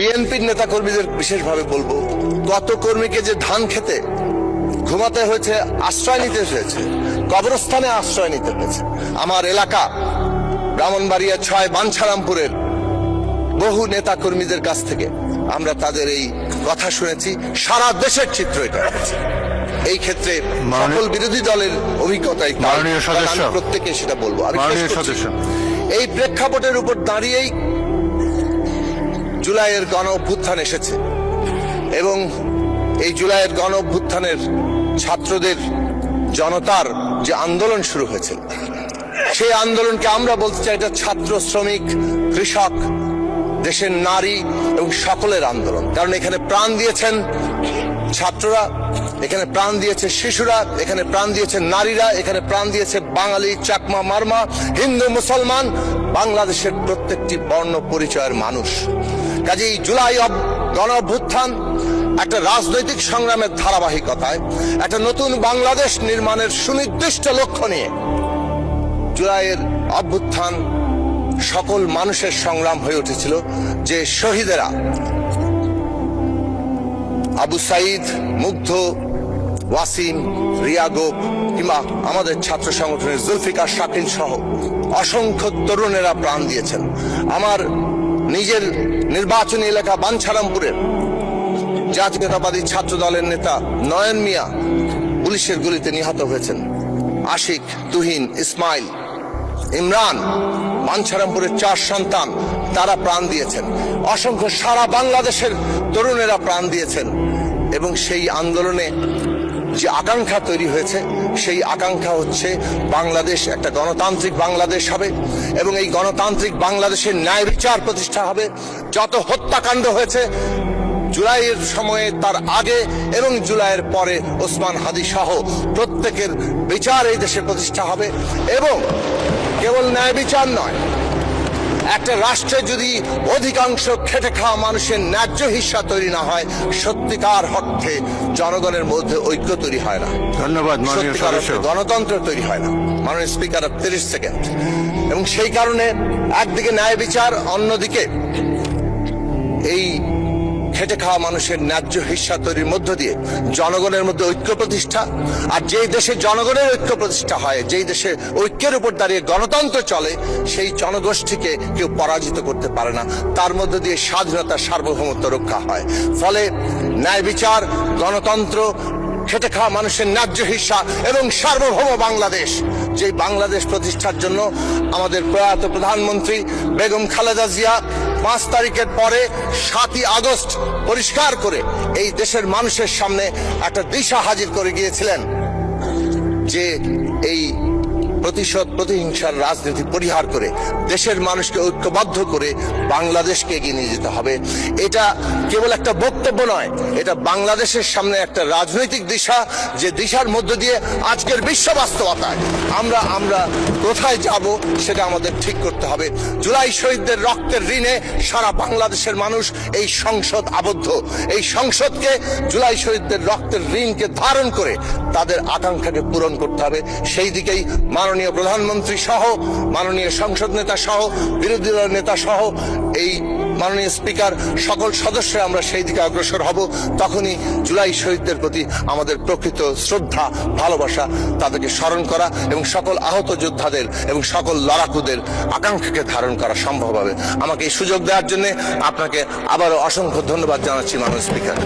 বিএনপির নেতা কর্মীদের বিশেষভাবে বলবো, কত কর্মীকে যে ধান খেতে ঘুমাতে হয়েছে, আশ্রয় নিতে হয়েছে, কবরস্থানে আশ্রয় নিতে হয়েছে। আমার এলাকা ব্রাহ্মণবাড়িয়া ৬ বাঞ্ছারামপুরের বহু নেতা কর্মীদের কাছ থেকে আমরা তাদের এই কথা শুনেছি। সারা দেশের চিত্র এটা। এই ক্ষেত্রে সকল বিরোধী দলের অভিজ্ঞতাই প্রত্যেকে সেটা বলবো। এই প্রেক্ষাপটের উপর দাঁড়িয়েই জুলাইয়ের গণ অভ্যুত্থান এসেছে এবং এই জুলাইয়ের গণ অভ্যুত্থানের ছাত্রদের, জনতার যে আন্দোলন শুরু হয়েছে, সেই আন্দোলনকে আমরা বলতে চাই এটা ছাত্র, শ্রমিক, কৃষক, দেশের নারী এবং সকলের আন্দোলন। কারণ এখানে প্রাণ দিয়েছেন ছাত্ররা, এখানে প্রাণ দিয়েছে শিশুরা, এখানে প্রাণ দিয়েছে নারীরা, এখানে প্রাণ দিয়েছে বাঙালি, চাকমা, মারমা, হিন্দু, মুসলমান, বাংলাদেশের প্রত্যেকটি বর্ণ পরিচয়ের মানুষ। কাজেই জুলাই গণ অভ্যুত্থান একটা রাজনৈতিক সংগ্রামের ধারাবাহিকতায় একটা নতুন বাংলাদেশ নির্মাণের সুনির্দিষ্ট লক্ষ্য নিয়ে জুলাইয়ের অভ্যুত্থান সকল মানুষের সংগ্রাম হয়ে উঠেছিল। যে শহীদেরা আবু সাইদ, মুগ্ধ, ওয়াসিম, রিয়া গোপ কিংবা আমাদের ছাত্র সংগঠনের জুলফিকার শাকিল সহ অসংখ্য তরুণেরা প্রাণ দিয়েছেন। আমার নিজের নির্বাচনী এলাকা বাঞ্ছারামপুরের জাতীয়তাবাদী ছাত্র দলের নেতা নয়ন মিয়া পুলিশের গুলিতে নিহত হয়েছেন। আশিক, তুহিন, ইসমাইল, ইমরান, বাঞ্ছারামপুরের 4 সন্তান, তারা প্রাণ দিয়েছেন। অসংখ্য সারা বাংলাদেশের তরুণেরা প্রাণ দিয়েছেন এবং সেই আন্দোলনে যে আকাঙ্ক্ষা তৈরি হয়েছে, সেই আকাঙ্ক্ষা হচ্ছে বাংলাদেশ একটা গণতান্ত্রিক বাংলাদেশ হবে এবং এই গণতান্ত্রিক বাংলাদেশের ন্যায় বিচার প্রতিষ্ঠা হবে। যত হত্যাকাণ্ড হয়েছে জুলাইয়ের সময়ে, তার আগে এবং জুলাইয়ের পরে ওসমান হাদি সহ প্রত্যেকের বিচার এই দেশে প্রতিষ্ঠা হবে। এবং কেবল ন্যায় বিচার নয়, একটা রাষ্ট্রে যদি অধিকাংশ খেটে খাওয়া মানুষের ন্যায্য হিস্সা তৈরি না হয়, সত্যিকার অর্থে জনগণের মধ্যে ঐক্য তৈরি হয় না। ধন্যবাদ। গণতন্ত্র তৈরি হয় না। মাননীয় স্পিকার, 30 সেকেন্ড। এবং সেই কারণে একদিকে ন্যায় বিচার, অন্যদিকে এই খেটে খাওয়া মানুষের ন্যায্য হিস্সা তৈরির মধ্য দিয়ে জনগণের মধ্যে ঐক্য প্রতিষ্ঠা। আর যেই দেশে জনগণের ঐক্য প্রতিষ্ঠা হয়, যেই দেশে ঐক্যের উপর দাঁড়িয়ে গণতন্ত্র চলে, সেই জনগোষ্ঠীকে কেউ পরাজিত করতে পারে না। তার মধ্য দিয়ে স্বাধীনতা, সার্বভৌমত্ব রক্ষা হয়। ফলে ন্যায় বিচার, গণতন্ত্র, খেটে খাওয়া মানুষের ন্যায্য হিস্সা এবং সার্বভৌম বাংলাদেশ, যে বাংলাদেশ প্রতিষ্ঠার জন্য আমাদের প্রয়াত প্রধানমন্ত্রী বেগম খালেদা জিয়া 5 তারিখের পরে 7ই আগস্ট পরিষ্কার করে এই দেশের মানুষের সামনে একটা দিশা হাজির করে গিয়েছিলেন যে এই প্রতিশোধ, প্রতিহিংসার রাজনীতি পরিহার করে দেশের মানুষকে ঐক্যবদ্ধ করে বাংলাদেশকে এগিয়ে নিয়ে যেতে হবে। এটা কেবল একটা বক্তব্য নয়, এটা বাংলাদেশের সামনে একটা রাজনৈতিক দিশা, যে দিশার মধ্য দিয়ে আজকের বিশ্ব বাস্তবতায় আমরা কোথায় যাব সেটা আমাদের ঠিক করতে হবে। জুলাই শহীদদের রক্তের ঋণে সারা বাংলাদেশের মানুষ এই সংসদ আবদ্ধ। এই সংসদকে জুলাই শহীদদের রক্তের ঋণকে ধারণ করে তাদের আকাঙ্ক্ষাকে পূরণ করতে হবে। সেই দিকেই মাননীয় প্রধানমন্ত্রী সহ, মাননীয় সংসদ নেতা সহ, বিরোধী দলের নেতা সহ, এই মাননীয় স্পিকার, সকল সদস্যরা আমরা সেই দিকে অগ্রসর হব। তখনই জুলাই শহীদদের প্রতি আমাদের প্রকৃত শ্রদ্ধা, ভালোবাসা, তাদেরকে স্মরণ করা এবং সকল আহত যোদ্ধাদের এবং সকল লড়াকুদের আকাঙ্ক্ষাকে ধারণ করা সম্ভব হবে। আমাকে এই সুযোগ দেওয়ার জন্য আপনাকে আবারও অসংখ্য ধন্যবাদ জানাচ্ছি মাননীয় স্পিকার।